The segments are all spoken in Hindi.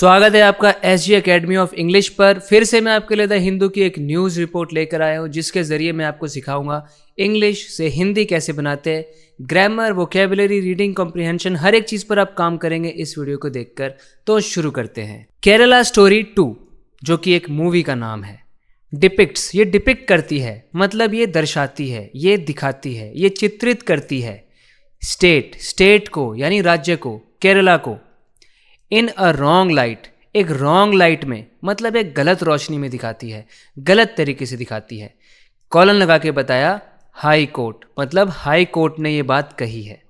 स्वागत है आपका SG एकेडमी ऑफ इंग्लिश पर। फिर से मैं आपके लिए द हिंदू की एक न्यूज़ रिपोर्ट लेकर आया हूँ जिसके ज़रिए मैं आपको सिखाऊंगा इंग्लिश से हिंदी कैसे बनाते हैं। ग्रामर, वोकेबुलरी, रीडिंग कॉम्प्रिहेंशन, हर एक चीज़ पर आप काम करेंगे इस वीडियो को देखकर। तो शुरू करते हैं। केरला स्टोरी 2 जो कि एक मूवी का नाम है। डिपिक्ट्स, ये डिपिक्ट करती है, मतलब ये दर्शाती है, ये दिखाती है, ये चित्रित करती है। स्टेट को यानी राज्य को, केरला को। इन अ रॉन्ग लाइट, एक रॉन्ग लाइट में मतलब एक गलत रोशनी में दिखाती है, गलत तरीके से दिखाती है। कॉलन लगा के बताया हाई कोर्ट, मतलब हाई कोर्ट ने ये बात कही है।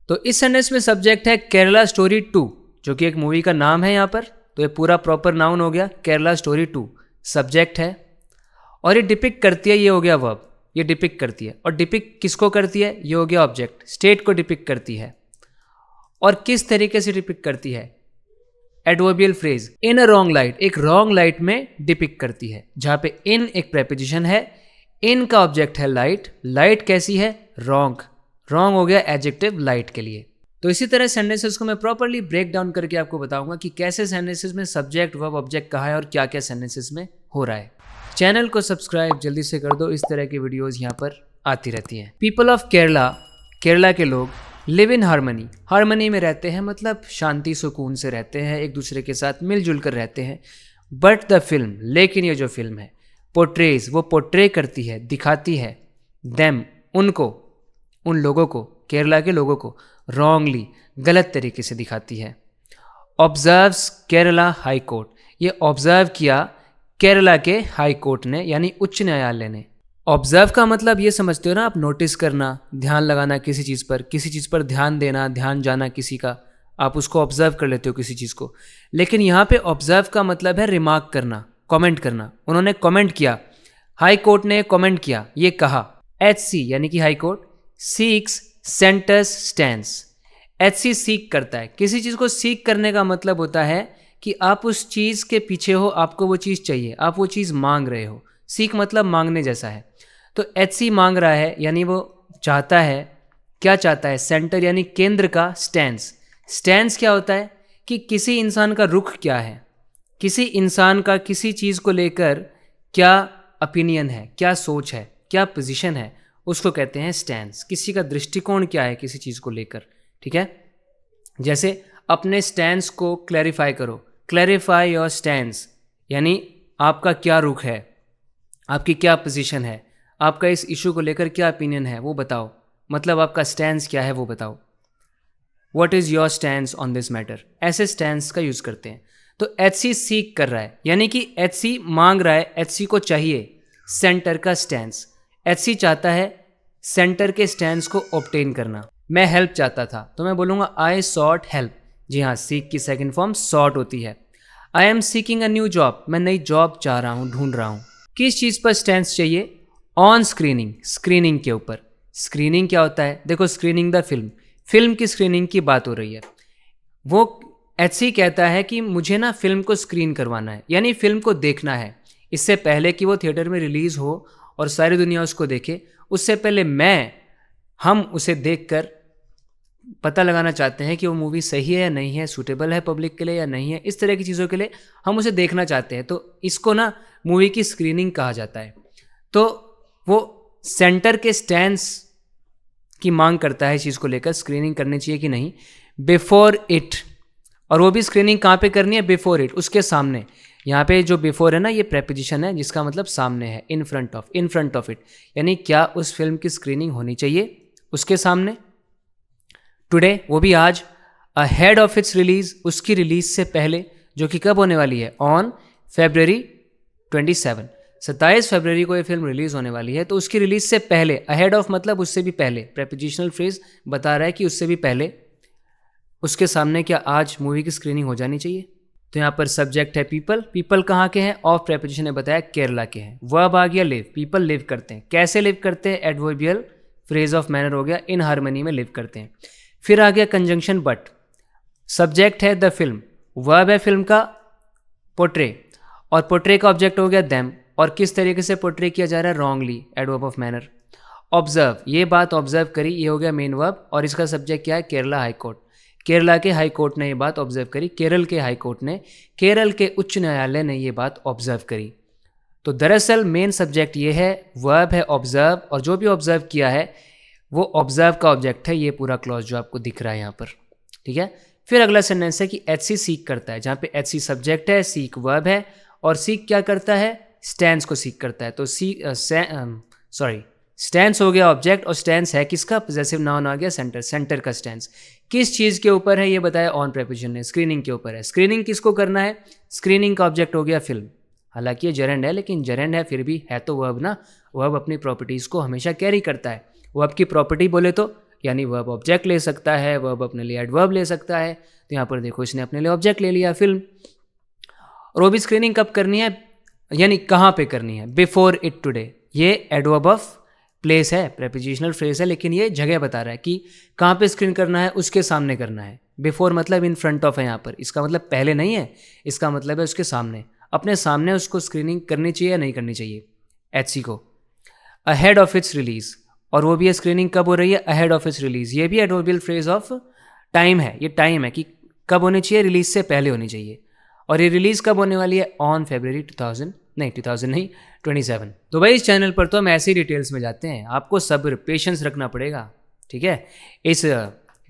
तो इस सेंटेंस में सब्जेक्ट है केरला स्टोरी 2 जो कि एक मूवी का नाम है यहाँ पर। तो ये पूरा प्रॉपर नाउन हो गया केरला स्टोरी 2, सब्जेक्ट है। और ये डिपिक्ट करती है, ये हो गया वर्ब, ये डिपिक्ट करती है। और डिपिक्ट किसको करती है, ये हो गया ऑब्जेक्ट, स्टेट को डिपिक्ट करती है। और किस तरीके से डिपिक्ट करती है, adverbial phrase in a wrong light, एक रॉन्ग लाइट में डिपिक्ट करती है, जहां पे इन एक प्रेपोजिशन है, इन का ऑब्जेक्ट है लाइट, लाइट कैसी है, रॉन्ग, रॉन्ग हो गया एडजेक्टिव लाइट के लिए। तो इसी तरह सेंटेंसेस को मैं प्रॉपर्ली ब्रेक डाउन करके आपको बताऊंगा कि कैसे सेंटेंसेस में सब्जेक्ट वर्ब ऑब्जेक्ट कहा है और क्या क्या सेंटेंसेस में हो रहा है। चैनल को सब्सक्राइब जल्दी से कर दो, इस तरह की वीडियोज यहाँ पर आती रहती हैं। पीपल ऑफ केरला, केरला के लोग लिव इन हार्मनी, हार्मनी में रहते हैं, मतलब शांति सुकून से रहते हैं, एक दूसरे के साथ मिलजुल कर रहते हैं। बट द फिल्म, लेकिन ये जो फिल्म है, पोर्ट्रेज, वो पोर्ट्रे करती है, दिखाती है, देम, उनको, उन लोगों को, केरला के लोगों को, रॉन्गली, गलत तरीके से दिखाती है। ऑब्जर्व्स केरला हाई कोर्ट, ये ऑब्जर्व किया केरला के हाई कोर्ट ने, यानी उच्च न्यायालय ने। ऑब्जर्व का मतलब ये समझते हो ना आप, नोटिस करना, ध्यान लगाना किसी चीज़ पर ध्यान देना, ध्यान जाना किसी का, आप उसको ऑब्जर्व कर लेते हो किसी चीज़ को। लेकिन यहाँ पे ऑब्जर्व का मतलब है रिमार्क करना, कमेंट करना। उन्होंने कमेंट किया, हाई कोर्ट ने कमेंट किया, ये कहा। HC यानी कि high court, seeks centres stands, HC seek करता है, किसी चीज़ को सीक करने का मतलब होता है कि आप उस चीज़ के पीछे हो, आपको वो चीज़ चाहिए, आप वो चीज़ मांग रहे हो। सीक मतलब मांगने जैसा है। तो HC मांग रहा है, यानी वो चाहता है, क्या चाहता है, सेंटर यानी केंद्र का, स्टैंड्स, स्टैंड्स क्या होता है कि किसी इंसान का रुख क्या है, किसी इंसान का किसी चीज़ को लेकर क्या ओपिनियन है, क्या सोच है, क्या पोजीशन है, उसको कहते हैं स्टैंड्स। किसी का दृष्टिकोण क्या है किसी चीज़ को लेकर, ठीक है। जैसे अपने स्टैंड्स को क्लैरिफाई करो, क्लैरिफाई योर स्टैंड्स, यानी आपका क्या रुख है, आपकी क्या पोजीशन है, आपका इस इशू को लेकर क्या ओपिनियन है वो बताओ, मतलब आपका स्टैंस क्या है वो बताओ। What is your stance on this matter, ऐसे स्टैंस का यूज़ करते हैं। तो HC सीक कर रहा है, यानी कि HC मांग रहा है, HC को चाहिए सेंटर का स्टैंस। HC चाहता है सेंटर के स्टैंस को ऑब्टेन करना। मैं हेल्प चाहता था तो मैं बोलूँगा आई सॉट हेल्प। जी हाँ, सीक की सेकेंड फॉर्म सॉट होती है। I am seeking a new job, मैं नई जॉब चाह रहा हूँ, ढूंढ रहा हूँ। किस चीज़ पर स्टैंस चाहिए, ऑन स्क्रीनिंग, स्क्रीनिंग के ऊपर। स्क्रीनिंग क्या होता है, देखो स्क्रीनिंग द फिल्म, फिल्म की स्क्रीनिंग की बात हो रही है। वो HC कहता है कि मुझे ना फिल्म को स्क्रीन करवाना है, यानी फिल्म को देखना है। इससे पहले कि वो थिएटर में रिलीज़ हो और सारी दुनिया उसको देखे, उससे पहले हम उसे देखकर पता लगाना चाहते हैं कि वो मूवी सही है या नहीं है, सूटेबल है पब्लिक के लिए या नहीं है, इस तरह की चीज़ों के लिए हम उसे देखना चाहते हैं। तो इसको ना मूवी की स्क्रीनिंग कहा जाता है। तो वो सेंटर के स्टैंड्स की मांग करता है, इस चीज़ को लेकर स्क्रीनिंग करनी चाहिए कि नहीं, बिफोर इट। और वो भी स्क्रीनिंग कहाँ पे करनी है, बिफोर इट, उसके सामने। यहाँ पे जो बिफोर है ना, ये प्रेपोजिशन है जिसका मतलब सामने है, in front of, in front of it, यानी क्या उस फिल्म की स्क्रीनिंग होनी चाहिए उसके सामने। टुडे, वो भी आज, अहेड ऑफ इट्स रिलीज, उसकी रिलीज से पहले, जो कि कब होने वाली है, ऑन February 27, 27 फरवरी को ये फिल्म रिलीज होने वाली है। तो उसकी रिलीज से पहले, अहेड ऑफ मतलब उससे भी पहले, प्रेपोजिशनल फ्रेज बता रहा है कि उससे भी पहले, उसके सामने क्या आज मूवी की स्क्रीनिंग हो जानी चाहिए। तो यहाँ पर सब्जेक्ट है पीपल, पीपल कहाँ के हैं, ऑफ प्रेपोजिशन ने बताया केरला के हैं। वर्ब आ गया लिव, पीपल लिव करते हैं, कैसे लिव करते हैं, एडवर्बियल फ्रेज ऑफ मैनर हो गया, इन हार्मनी में लिव करते हैं। फिर आ गया कंजंक्शन बट, सब्जेक्ट है द फिल्म, वर्ब है फिल्म का पोर्ट्रे, और पोर्ट्रे का ऑब्जेक्ट हो गया देम, और किस तरीके से पोर्ट्रे किया जा रहा है, wrongly, adverb of manner. Observe, ये बात ऑब्जर्व करी, ये हो गया मेन वर्ब, और इसका सब्जेक्ट क्या है, केरला हाई कोर्ट। केरला के हाई कोर्ट ने ये बात ऑब्जर्व करी, केरल के हाई कोर्ट ने, केरल के उच्च न्यायालय ने ये बात ऑब्जर्व करी। तो दरअसल मेन सब्जेक्ट ये है, वर्ब है ऑब्जर्व, और जो भी ऑब्जर्व किया है वो ऑब्जर्व का ऑब्जेक्ट है, ये पूरा क्लॉज जो आपको दिख रहा है यहाँ पर, ठीक है। फिर अगला सेंटेंस है कि एचसी सीक करता है, जहाँ पे एचसी सब्जेक्ट है, सीक वर्ब है, और सीक क्या करता है, स्टैंस को सीक करता है। तो स्टैंस हो गया ऑब्जेक्ट, और स्टैंस है किसका, पॉजेसिव नाउन आ गया सेंटर, सेंटर का स्टैंस। किस चीज़ के ऊपर है ये बताया, ऑन प्रेपोजिशन ने, स्क्रीनिंग के ऊपर है। स्क्रीनिंग किसको करना है, स्क्रीनिंग का ऑब्जेक्ट हो गया फिल्म। हालांकि ये जेरेंड है, लेकिन जेरेंड है फिर भी है तो वर्ब ना, वर्ब अपनी प्रॉपर्टीज़ को हमेशा कैरी करता है। वर्ब की प्रॉपर्टी बोले तो यानी वर्ब ऑब्जेक्ट ले सकता है, वर्ब अपने लिए एडवर्ब ले सकता है। तो यहाँ पर देखो इसने अपने लिए ऑब्जेक्ट ले लिया फिल्म। और वो भी स्क्रीनिंग कब करनी है, यानी कहाँ पे करनी है, बिफोर इट टुडे। ये एडवर्ब ऑफ प्लेस है, प्रेपोजिशनल फ्रेज है, लेकिन ये जगह बता रहा है कि कहाँ पे स्क्रीन करना है, उसके सामने करना है। बिफोर मतलब इन फ्रंट ऑफ है यहाँ पर, इसका मतलब पहले नहीं है, इसका मतलब है उसके सामने, अपने सामने उसको स्क्रीनिंग करनी चाहिए या नहीं करनी चाहिए एचसी को। अहेड ऑफ इट्स रिलीज, और वो भी है स्क्रीनिंग कब हो रही है, अहेड ऑफ इट्स रिलीज। ये भी एडवर्बियल फ्रेज ऑफ टाइम है, ये टाइम है कि कब होनी चाहिए, रिलीज से पहले होनी चाहिए। और ये रिलीज कब होने वाली है, ऑन February 27। तो भाई इस चैनल पर तो हम ऐसी डिटेल्स में जाते हैं, आपको सब्र पेशेंस रखना पड़ेगा, ठीक है। इस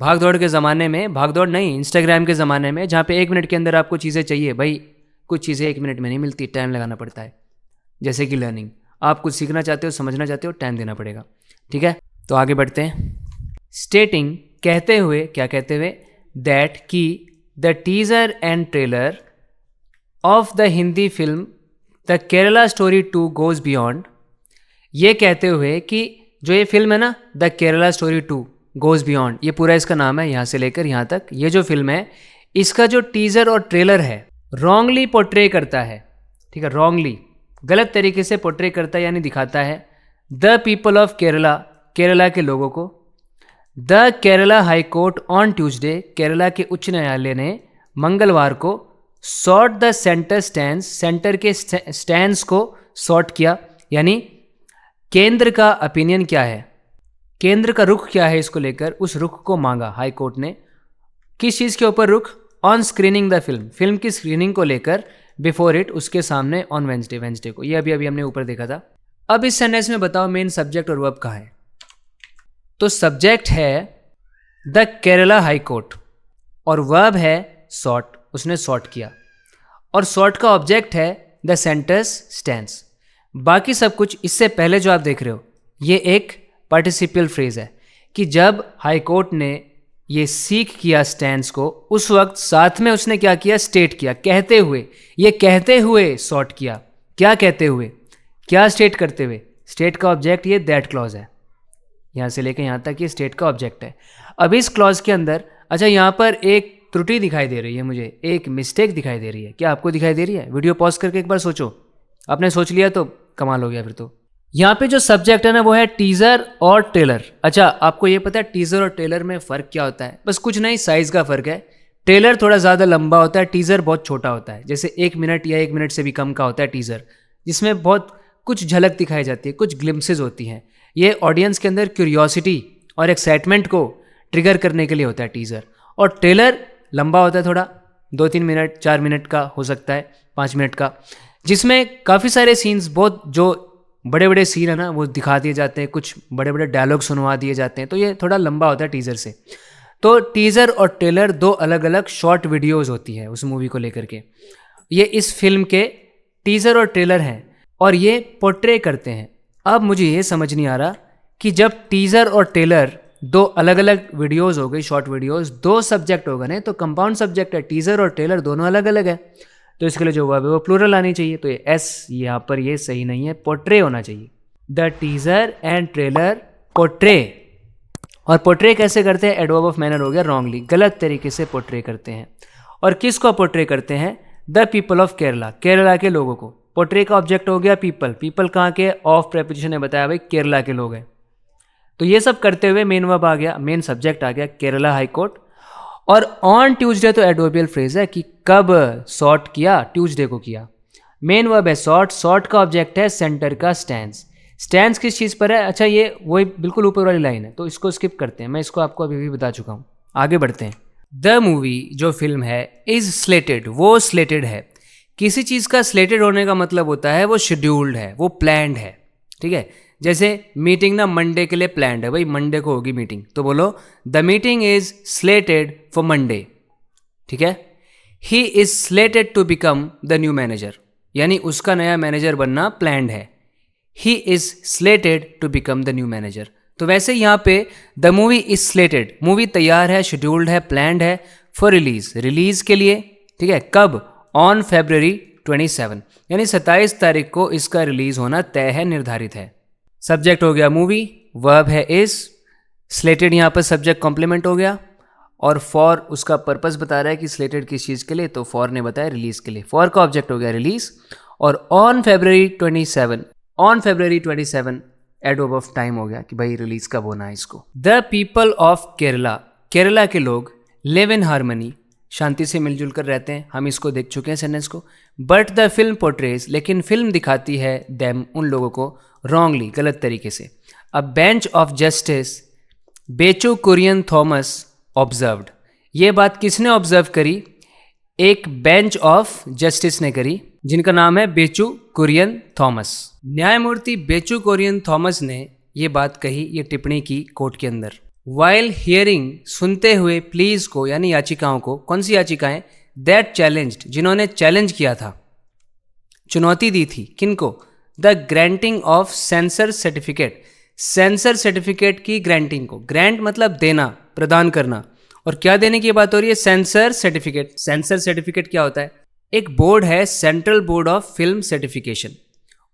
भाग दौड़ के ज़माने में, भाग दौड़ नहीं, इंस्टाग्राम के ज़माने में, जहाँ पे 1 मिनट के अंदर आपको चीज़ें चाहिए, भाई कुछ चीज़ें 1 मिनट में नहीं मिलती, टाइम लगाना पड़ता है। जैसे कि लर्निंग, आप कुछ सीखना चाहते हो, समझना चाहते हो, टाइम देना पड़ेगा, ठीक है। तो आगे बढ़ते हैं। स्टेटिंग कहते हुए, क्या कहते हुए, दैट कि the teaser and trailer of the Hindi film the Kerala story 2 goes beyond. ये कहते हुए कि जो ये फिल्म है ना, the Kerala story 2 goes beyond, ये पूरा इसका नाम है, यहाँ से लेकर यहाँ तक, ये जो फिल्म है इसका जो टीजर और ट्रेलर है रॉन्गली पोर्ट्रे करता है, ठीक है, रॉन्गली गलत तरीके से पोर्ट्रे करता है यानी दिखाता है, the people of Kerala, Kerala के लोगों को, the Kerala high court on Tuesday, Kerala के उच्च न्यायालय ने मंगलवार को sort the centre stand, centre के स्टैंड्स को सॉर्ट किया, यानी केंद्र का ओपिनियन क्या है, केंद्र का रुख क्या है इसको लेकर, उस रुख को मांगा हाई कोर्ट ने। किस चीज़ के ऊपर रुख, on screening the film, film की स्क्रीनिंग को लेकर, बिफोर इट, उसके सामने, ऑन वेंसडे को। ये अभी हमने ऊपर देखा था। अब इस सेंटेंस में बताओ मेन सब्जेक्ट और वर्ब कहाँ है। तो सब्जेक्ट है द केरला हाई कोर्ट, और वर्ब है सॉर्ट, उसने सॉर्ट किया, और सॉर्ट का ऑब्जेक्ट है द सेंटर्स स्टैंड्स। बाकी सब कुछ इससे पहले जो आप देख रहे हो ये एक पार्टिसिपियल फ्रेज है कि जब हाई कोर्ट ने ये सीख किया स्टैंड्स को, उस वक्त साथ में उसने क्या किया, स्टेट किया, कहते हुए, ये कहते हुए सॉर्ट किया। क्या कहते हुए, क्या स्टेट करते हुए, स्टेट का ऑब्जेक्ट ये दैट क्लॉज है, यहाँ से लेकर यहाँ तक ये स्टेट का ऑब्जेक्ट है। अब इस क्लॉज के अंदर, अच्छा यहाँ पर एक त्रुटि दिखाई दे रही है मुझे, एक मिस्टेक दिखाई दे रही है। क्या आपको दिखाई दे रही है? वीडियो पॉज करके एक बार सोचो, आपने सोच लिया तो कमाल हो गया फिर तो। यहाँ पे जो सब्जेक्ट है ना वो है टीजर और ट्रेलर। अच्छा आपको ये पता है टीजर और ट्रेलर में फ़र्क क्या होता है? बस कुछ नहीं, साइज़ का फ़र्क है। ट्रेलर थोड़ा ज़्यादा लंबा होता है, टीज़र बहुत छोटा होता है। जैसे 1 मिनट या 1 मिनट से भी कम का होता है टीज़र, जिसमें बहुत कुछ झलक दिखाई जाती है, कुछ ग्लिम्सेज होती हैं। ये ऑडियंस के अंदर क्यूरियोसिटी और एक्साइटमेंट को ट्रिगर करने के लिए होता है टीज़र। और ट्रेलर लंबा होता है थोड़ा, 2-3 मिनट, 4 मिनट का हो सकता है, 5 मिनट का, जिसमें काफ़ी सारे सीन्स, बहुत जो बड़े बड़े सीन है ना वो दिखा दिए जाते हैं, कुछ बड़े बड़े डायलॉग सुनवा दिए जाते हैं। तो ये थोड़ा लंबा होता है टीज़र से। तो टीज़र और ट्रेलर 2 अलग अलग शॉर्ट वीडियोज़ होती है उस मूवी को लेकर के। ये इस फिल्म के टीज़र और ट्रेलर हैं और ये पोर्ट्रे करते हैं। अब मुझे ये समझ नहीं आ रहा कि जब टीज़र और ट्रेलर 2 अलग अलग वीडियोज़ हो गई, शॉर्ट वीडियोज़, 2 सब्जेक्ट हो गए ना, तो कंपाउंड सब्जेक्ट है, टीज़र और ट्रेलर दोनों अलग अलग है। तो इसके लिए जो वर्ब है वो प्लूरल आनी चाहिए। तो ये एस यहाँ पर ये सही नहीं है, पोर्ट्रे होना चाहिए। The teaser and trailer portray. और पोर्ट्रे कैसे करते हैं? एडवर्ब ऑफ मैनर हो गया, रॉन्गली, गलत तरीके से पोर्ट्रे करते हैं। और किसको पोर्ट्रे करते हैं? The people of Kerala, Kerala के लोगों को। पोर्ट्रे का ऑब्जेक्ट हो गया पीपल। पीपल कहाँ के? ऑफ प्रेपोजिशन ने बताया भाई केरला के लोग हैं। तो ये सब करते हुए मेन वर्ब आ गया, मेन सब्जेक्ट आ गया केरला हाई कोर्ट। और ऑन ट्यूसडे तो एडवर्बियल फ्रेज है कि कब सॉर्ट किया, ट्यूसडे को किया। मेन वर्ब है सॉर्ट, सॉर्ट का ऑब्जेक्ट है सेंटर का स्टैंड्स। स्टैंड्स किस चीज़ पर है? अच्छा ये वही बिल्कुल ऊपर वाली लाइन है, तो इसको स्किप करते हैं, मैं इसको आपको अभी भी बता चुका हूँ। आगे बढ़ते हैं। द मूवी जो फिल्म है इज स्लेटेड, वो स्लेटेड है। किसी चीज़ का स्लेटेड होने का मतलब होता है वो शेड्यूल्ड है, वो प्लान्ड है। ठीक है, जैसे मीटिंग ना मंडे के लिए प्लान्ड है, भाई मंडे को होगी मीटिंग, तो बोलो the meeting is slated for Monday. ठीक है, he is slated to become the new manager, यानी उसका नया मैनेजर बनना प्लान्ड है। He is slated to become the new manager. तो वैसे यहाँ पे the movie is slated, movie तैयार है, शेड्यूल्ड है, प्लान्ड है फॉर रिलीज, रिलीज के लिए। ठीक है, कब? ऑन February 27, यानी 27 तारीख को इसका रिलीज होना तय है, निर्धारित है। सब्जेक्ट हो गया मूवी, वर्ब है इज, स्लेटेड यहाँ पर सब्जेक्ट कॉम्प्लीमेंट हो गया, और फॉर उसका पर्पस बता रहा है कि स्लेटेड किस चीज़ के लिए, तो फॉर ने बताया रिलीज के लिए। फॉर का ऑब्जेक्ट हो गया रिलीज, और on February 27 adverb of time हो गया कि भाई रिलीज कब होना है इसको। The people of Kerala, Kerala के लोग लिव इन हार्मनी, शांति से मिलजुल कर रहते हैं, हम इसको देख चुके हैं सेंटेंस को। बट द फिल्म पोर्ट्रेज, लेकिन फिल्म दिखाती है देम, उन लोगों को, रॉन्गली, गलत तरीके से। अ बेंच ऑफ जस्टिस बेचू कुरियन थॉमस ऑब्जर्व्ड, ये बात किसने ऑब्जर्व करी? एक बेंच ऑफ जस्टिस ने करी, जिनका नाम है बेचू कुरियन थॉमस। न्यायमूर्ति बेचू कुरियन थॉमस ने ये बात कही, ये टिप्पणी की कोर्ट के अंदर। वाइल हियरिंग, सुनते हुए, प्लीज को यानी याचिकाओं को, कौन सी याचिकाएं? दैट चैलेंज्ड, जिन्होंने चैलेंज किया था, चुनौती दी थी, किनको? The granting of sensor certificate, sensor certificate की ग्रांटिंग को। ग्रांट मतलब देना, प्रदान करना, और क्या देने की बात हो रही है? Sensor certificate. सेंसर सर्टिफिकेट क्या होता है? एक बोर्ड है, central board of film certification,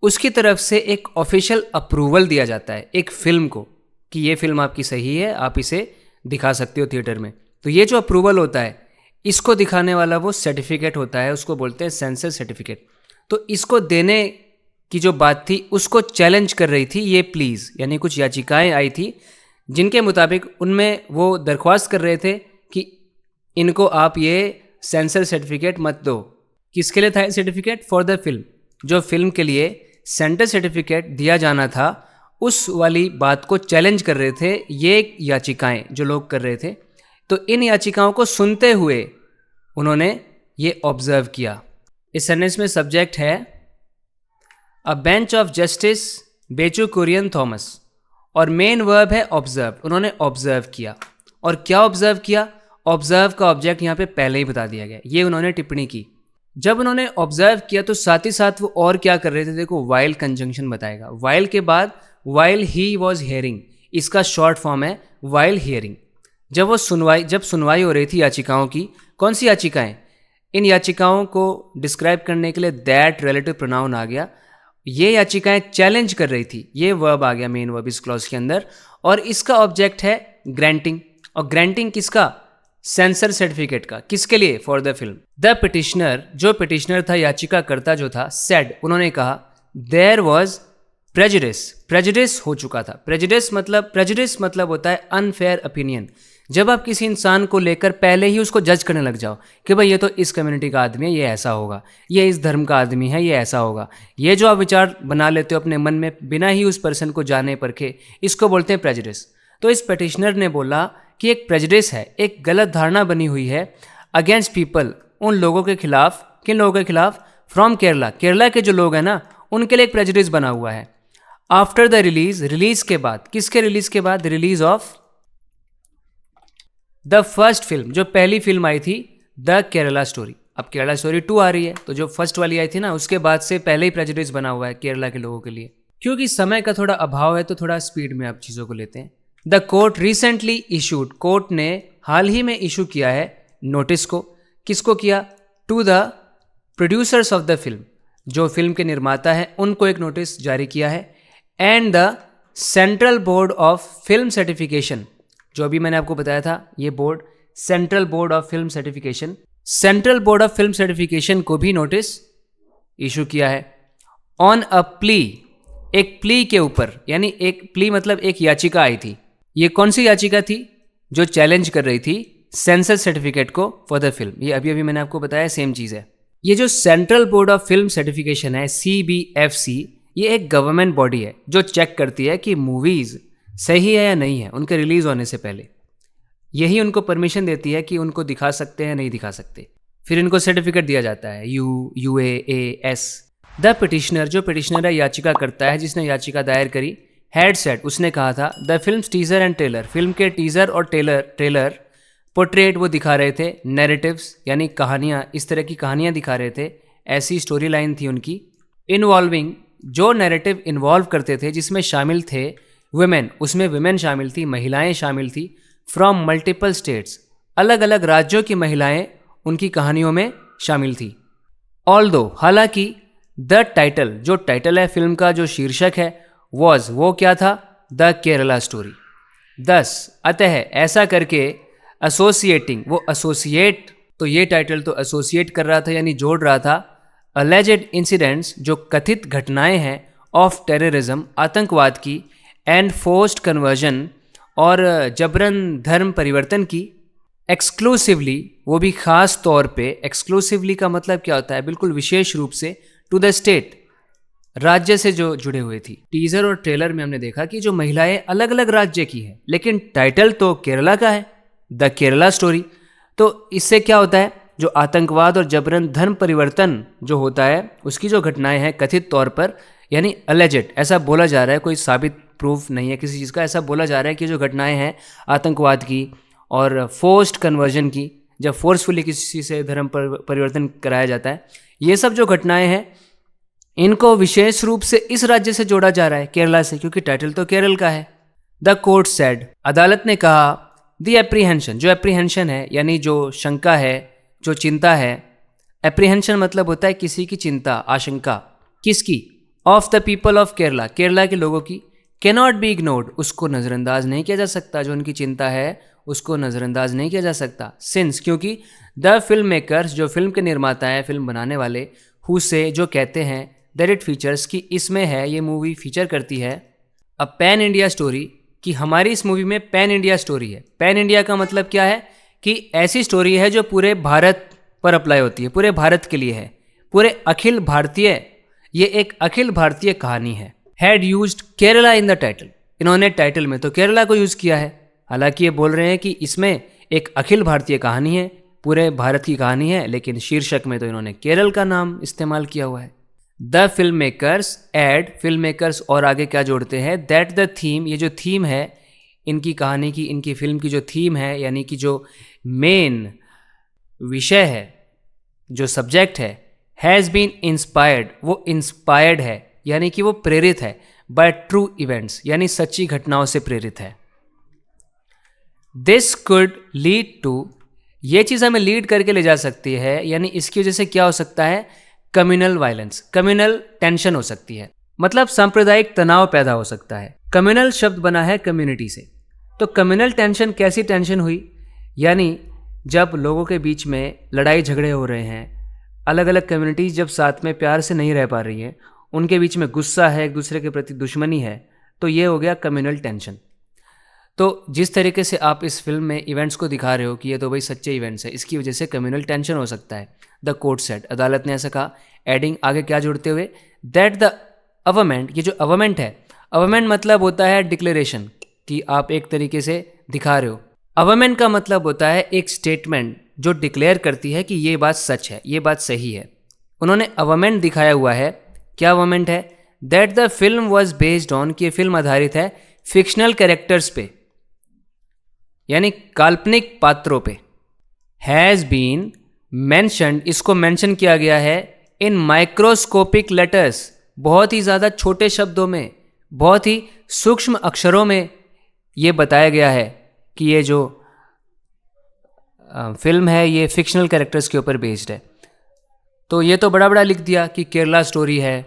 उसकी तरफ से एक ऑफिशियल अप्रूवल दिया जाता है एक फिल्म को कि ये फिल्म आपकी सही है, आप इसे दिखा सकते हो थिएटर में। तो ये जो अप्रूवल होता है, इसको दिखाने वाला वो सर्टिफिकेट होता है, उसको बोलते हैं सेंसर सर्टिफिकेट। तो इसको देने की जो बात थी उसको चैलेंज कर रही थी ये प्लीज़, यानी कुछ याचिकाएं आई थी जिनके मुताबिक उनमें वो दरख्वास्त कर रहे थे कि इनको आप ये सेंसर सर्टिफिकेट मत दो। किसके लिए था ये सर्टिफिकेट? फॉर द फिल्म, जो फिल्म के लिए सेंटर सर्टिफिकेट दिया जाना था उस वाली बात को चैलेंज कर रहे थे ये याचिकाएं जो लोग कर रहे थे। तो इन याचिकाओं को सुनते हुए उन्होंने ये ऑब्जर्व किया। इस सेंटेंस में सब्जेक्ट है अ बेंच ऑफ जस्टिस बेचू कुरियन थॉमस, और मेन वर्ब है ऑब्जर्व, उन्होंने ऑब्जर्व किया। और क्या ऑब्जर्व किया? ऑब्जर्व का ऑब्जेक्ट यहाँ पे पहले ही बता दिया गया, ये उन्होंने टिप्पणी की। जब उन्होंने ऑब्जर्व किया तो साथ ही साथ वो और क्या कर रहे थे, देखो वाइल कंजंक्शन बताएगा। वाइल के बाद वाइल ही वॉज हियरिंग, इसका शॉर्ट फॉर्म है वाइल हियरिंग। जब सुनवाई हो रही थी याचिकाओं की, कौन सी याचिकाएं? इन याचिकाओं को डिस्क्राइब करने के लिए दैट रिलेटिव प्रोनाउन आ गया। ये याचिकाएं चैलेंज कर रही थी, ये वर्ब आ गया मेन वर्ब इस क्लॉज के अंदर, और इसका ऑब्जेक्ट है ग्रांटिंग। और ग्रांटिंग किसका? सेंसर सर्टिफिकेट का। किसके लिए? For the film. The petitioner, जो पिटिशनर था, याचिकाकर्ता जो था, सेड, उन्होंने कहा देयर वॉज प्रेजुडिस, प्रेजुडिस हो चुका था। प्रेजुडिस मतलब होता है अनफेयर ओपिनियन। जब आप किसी इंसान को लेकर पहले ही उसको जज करने लग जाओ कि भाई ये तो इस कम्युनिटी का आदमी है, ये ऐसा होगा, ये इस धर्म का आदमी है, ये ऐसा होगा, ये जो आप विचार बना लेते हो अपने मन में बिना ही उस पर्सन को जाने परखे, इसको बोलते हैं प्रेजुडिस। तो इस पिटिशनर ने बोला कि एक प्रेजुडिस है, एक गलत धारणा बनी हुई है अगेंस्ट पीपल, उन लोगों के खिलाफ। किन लोगों के खिलाफ? फ्रॉम केरला, केरला के जो लोग हैं ना उनके लिए एक प्रेजुडिस बना हुआ है। आफ्टर द रिलीज, रिलीज के बाद, किसके रिलीज के बाद? Release of the first film, जो पहली फिल्म आई थी, द केरला स्टोरी। अब केरला स्टोरी 2 आ रही है, तो जो फर्स्ट वाली आई थी ना उसके बाद से पहले ही प्रेजुडिस बना हुआ है केरला के लोगों के लिए। क्योंकि समय का थोड़ा अभाव है तो थोड़ा स्पीड में आप चीज़ों को लेते हैं। The court recently issued, court ने हाल ही में इशू किया है नोटिस को। किसको किया? To the producers of the film, जो फिल्म के निर्माता हैं उनको एक नोटिस जारी किया है। And the central board of film certification, जो अभी मैंने आपको बताया था ये board, central board of film certification, central board of film certification को भी नोटिस इशू किया है। ऑन अ प्ली, एक प्ली के ऊपर, यानी एक प्ली मतलब एक याचिका आई थी। ये कौन सी याचिका थी? जो चैलेंज कर रही थी सेंसर सर्टिफिकेट को फॉर द फिल्म। ये अभी मैंने आपको बताया सेम चीज़ है। ये जो central board of film certification है, CBFC, ये एक गवर्नमेंट बॉडी है जो चेक करती है कि मूवीज़ सही है या नहीं है उनके रिलीज़ होने से पहले। यही उनको परमिशन देती है कि उनको दिखा सकते हैं नहीं दिखा सकते। फिर इनको सर्टिफिकेट दिया जाता है UAAS। द पिटिशनर, जो पिटिशनर है याचिका करता है, जिसने याचिका दायर करी, हैड सेड, उसने कहा था, the film teaser and trailer, film के टीजर और ट्रेलर पोर्ट्रेट, वो दिखा रहे थे, नैरेटिव्स यानी कहानियाँ, इस तरह की कहानियाँ दिखा रहे थे, ऐसी स्टोरी लाइन थी उनकी। इन्वॉल्विंग, जो नैरेटिव इन्वॉल्व करते थे, जिसमें शामिल थे वुमेन, उसमें वुमेन शामिल थी, महिलाएं शामिल थी, फ्रॉम मल्टीपल स्टेट्स, अलग अलग राज्यों की महिलाएं उनकी कहानियों में शामिल थी। ऑल्दो, हालांकि, द टाइटल, जो टाइटल है फिल्म का, जो शीर्षक है, वॉज, वो क्या था, द केरला स्टोरी। दस, अतः, ऐसा करके, एसोसिएटिंग, वो एसोसिएट, तो ये टाइटल तो एसोसिएट कर रहा था यानी जोड़ रहा था, अलेजेड इंसिडेंट्स, जो कथित घटनाएं हैं, ऑफ टेररिज्म, आतंकवाद की, एंड फोर्स्ड कन्वर्जन, और जबरन धर्म परिवर्तन की, एक्सक्लूसिवली, वो भी खास तौर पे, एक्सक्लूसिवली का मतलब क्या होता है, बिल्कुल विशेष रूप से, टू द स्टेट, राज्य से जो जुड़े हुए थी। टीजर और ट्रेलर में हमने देखा कि जो महिलाएं अलग अलग राज्य की हैं, लेकिन टाइटल तो केरला का है, द केरला स्टोरी। तो इससे क्या होता है, जो आतंकवाद और जबरन धर्म परिवर्तन जो होता है, उसकी जो घटनाएं हैं कथित तौर पर, यानी अलेजेड, ऐसा बोला जा रहा है, कोई साबित प्रूफ नहीं है किसी चीज़ का, ऐसा बोला जा रहा है कि जो घटनाएं हैं आतंकवाद की और फोर्स्ड कन्वर्जन की, जब फोर्सफुली किसी से धर्म परिवर्तन कराया जाता है, ये सब जो घटनाएं हैं, इनको विशेष रूप से इस राज्य से जोड़ा जा रहा है, केरला से, क्योंकि टाइटल तो केरल का है। द कोर्ट सेड, अदालत ने कहा, द एप्रीहेंशन, जो एप्रीहेंशन है यानी जो शंका है, जो चिंता है, एप्रीहेंशन मतलब होता है किसी की चिंता, आशंका, किसकी, of the people of Kerala, Kerala के लोगों की, कैनॉट बी इग्नोर्ड, उसको नज़रअंदाज नहीं किया जा सकता, जो उनकी चिंता है उसको नज़रअंदाज नहीं किया जा सकता, सिंस, क्योंकि द फिल्म मेकर्स, जो फिल्म के निर्माता हैं, फिल्म बनाने वाले, हु से, जो कहते हैं, दैट इट फीचर्स, की इसमें है, ये मूवी फीचर करती है, अ पैन इंडिया स्टोरी, कि हमारी इस मूवी में पैन इंडिया स्टोरी है। पैन इंडिया का मतलब क्या है, कि ऐसी स्टोरी है जो पूरे भारत पर अप्लाई होती है, पूरे भारत के लिए है, पूरे अखिल भारतीय, ये एक अखिल भारतीय कहानी है। Had used Kerala in the title, इन्होंने टाइटल में तो केरला को यूज़ किया है, हालांकि ये बोल रहे हैं कि इसमें एक अखिल भारतीय कहानी है, पूरे भारत की कहानी है, लेकिन शीर्षक में तो इन्होंने केरल का नाम इस्तेमाल किया हुआ है। The film makers add, film makers और आगे क्या जोड़ते हैं, दैट द थीम, ये जो थीम है इनकी कहानी की, इनकी फिल्म की जो थीम है, यानी कि जो मेन विषय है, जो सब्जेक्ट है, हैज़ बीन इंस्पायर्ड, वो इंस्पायर्ड है यानी कि वो प्रेरित है, बाय ट्रू इवेंट्स, यानी सच्ची घटनाओं से प्रेरित है। दिस कुड लीड टू, ये चीज़ हमें लीड करके ले जा सकती है, यानी इसकी वजह से क्या हो सकता है, कम्युनल वायलेंस, कम्युनल टेंशन हो सकती है, मतलब सांप्रदायिक तनाव पैदा हो सकता है। कम्युनल शब्द बना है कम्युनिटी से, तो कम्युनल टेंशन कैसी टेंशन हुई, यानी जब लोगों के बीच में लड़ाई झगड़े हो रहे हैं, अलग अलग कम्युनिटीज़ जब साथ में प्यार से नहीं रह पा रही हैं, उनके बीच में गुस्सा है, एक दूसरे के प्रति दुश्मनी है, तो ये हो गया कम्युनल टेंशन। तो जिस तरीके से आप इस फिल्म में इवेंट्स को दिखा रहे हो कि ये तो भाई सच्चे इवेंट्स है, इसकी वजह से कम्युनल टेंशन हो सकता है। द कोर्ट सेड, अदालत ने ऐसा कहा, एडिंग, आगे क्या जोड़ते हुए, दैट द अवर्मेंट, ये जो अवर्मेंट है, अवर्मेंट मतलब होता है डिक्लेरेशन, कि आप एक तरीके से दिखा रहे हो। अवर्मेंट का मतलब होता है एक स्टेटमेंट जो डिक्लेयर करती है कि ये बात सच है, ये बात सही है। उन्होंने अवर्मेंट दिखाया हुआ है, क्या अवर्मेंट है, that the film was based on, कि ये फिल्म आधारित है फिक्शनल कैरेक्टर्स पे, यानी काल्पनिक पात्रों पे। हैज़ बीन मेंशन्ड, इसको मेंशन किया गया है, इन माइक्रोस्कोपिक लेटर्स, बहुत ही ज़्यादा छोटे शब्दों में, बहुत ही सूक्ष्म अक्षरों में ये बताया गया है कि ये जो फिल्म है ये फिक्शनल कैरेक्टर्स के ऊपर बेस्ड है। तो ये तो बड़ा बड़ा लिख दिया कि केरला स्टोरी है,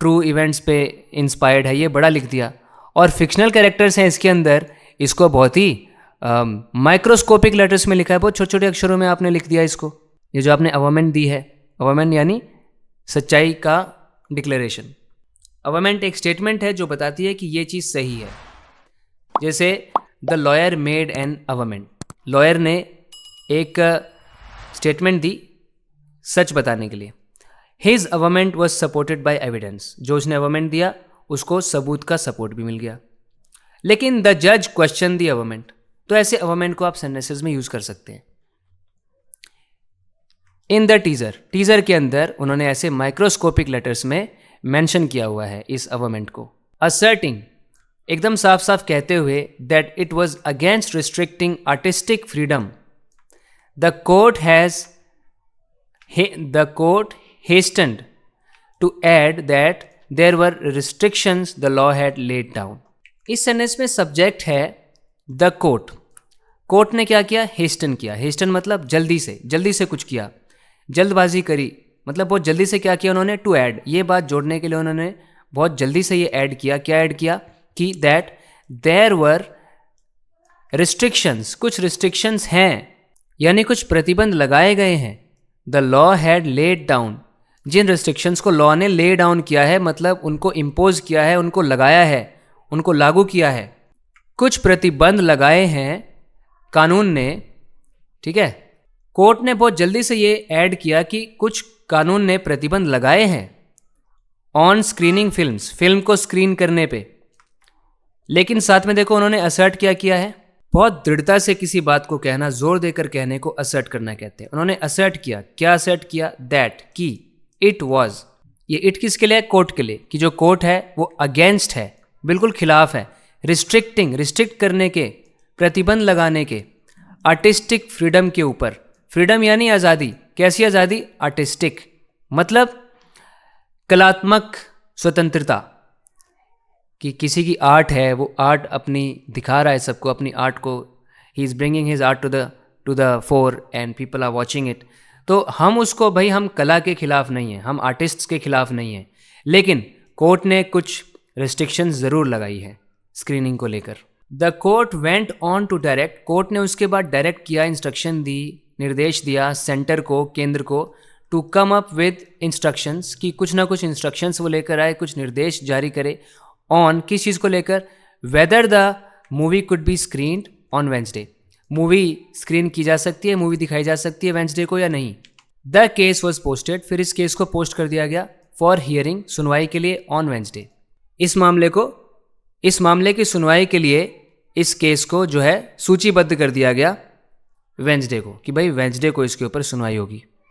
ट्रू इवेंट्स पे इंस्पायर्ड है, ये बड़ा लिख दिया, और फिक्शनल कैरेक्टर्स हैं इसके अंदर, इसको बहुत ही माइक्रोस्कोपिक लेटर्स में लिखा है, बहुत छोटे छोटे अक्षरों में आपने लिख दिया इसको। ये जो आपने अवर्मेंट दी है, अवर्मेंट यानी सच्चाई का डिक्लेरेशन। अवर्मेंट एक स्टेटमेंट है जो बताती है कि ये चीज़ सही है। जैसे the lawyer made an averment, lawyer ने एक स्टेटमेंट दी सच बताने के लिए। His averment was supported by evidence, जो उसने अवर्मेंट दिया उसको सबूत का सपोर्ट भी मिल गया। लेकिन द जज क्वेश्चन द अवर्मेंट, तो ऐसे अवर्मेंट को आप सेंटेंसेस में यूज कर सकते हैं। इन द टीजर के अंदर उन्होंने ऐसे माइक्रोस्कोपिक लेटर्स में मेंशन किया हुआ है इस अवर्मेंट को। असर्टिंग, एकदम साफ साफ कहते हुए that it was against restricting artistic freedom, the court hastened to add that there were restrictions the law had laid down। इस सेंटेंस में सब्जेक्ट है द कोर्ट ने क्या किया, हेस्टन किया। हेस्टन मतलब जल्दी से कुछ किया, जल्दबाजी करी, मतलब बहुत जल्दी से क्या किया उन्होंने, टू ऐड, ये बात जोड़ने के लिए उन्होंने बहुत जल्दी से ये ऐड किया। क्या ऐड किया कि दैट देयर वर रिस्ट्रिक्शंस, कुछ रिस्ट्रिक्शंस हैं, यानी कुछ प्रतिबंध लगाए गए हैं। The law had laid down, जिन रिस्ट्रिक्शंस को लॉ ने ले डाउन किया है, मतलब उनको इम्पोज किया है, उनको लगाया है, उनको लागू किया है। कुछ प्रतिबंध लगाए हैं कानून ने, ठीक है। कोर्ट ने बहुत जल्दी से ये ऐड किया कि कुछ कानून ने प्रतिबंध लगाए हैं ऑन स्क्रीनिंग फिल्म्स, फिल्म को स्क्रीन करने पे। लेकिन साथ में देखो उन्होंने असर्ट क्या किया है, बहुत दृढ़ता से किसी बात को कहना, जोर देकर कहने को असर्ट करना कहते हैं। उन्होंने असर्ट किया, क्या असर्ट किया, दैट, कि इट वॉज, ये इट किसके लिए है, कोर्ट के लिए, कि जो कोर्ट है वो अगेंस्ट है, बिल्कुल खिलाफ है, रिस्ट्रिक्ट करने के, प्रतिबंध लगाने के, आर्टिस्टिक फ्रीडम के ऊपर। फ्रीडम यानी आज़ादी, कैसी आज़ादी, आर्टिस्टिक मतलब कलात्मक स्वतंत्रता, कि किसी की आर्ट है, वो आर्ट अपनी दिखा रहा है सबको, अपनी आर्ट को, he is bringing his art to the fore and people are watching it. तो हम उसको, भाई हम कला के खिलाफ नहीं हैं, हम आर्टिस्ट्स के खिलाफ नहीं हैं, लेकिन कोर्ट ने कुछ रिस्ट्रिक्शंस ज़रूर लगाई है स्क्रीनिंग को लेकर। The court went on to direct, court ने उसके बाद डायरेक्ट किया, इंस्ट्रक्शन दी, निर्देश दिया सेंटर को, केंद्र को, to come up with instructions, कि कुछ ना कुछ इंस्ट्रक्शंस वो लेकर आए, कुछ निर्देश जारी करे, ऑन, किस चीज़ को लेकर, whether the movie could be screened on Wednesday, movie screen की जा सकती है, मूवी दिखाई जा सकती है वेंसडे को या नहीं। द केस वॉज पोस्टेड, फिर इस केस को पोस्ट कर दिया गया फॉर हियरिंग, सुनवाई के लिए, ऑन वेंसडे। इस मामले की सुनवाई के लिए इस केस को जो है सूचीबद्ध कर दिया गया वेंसडे को, कि भाई वेंसडे को इसके ऊपर सुनवाई होगी।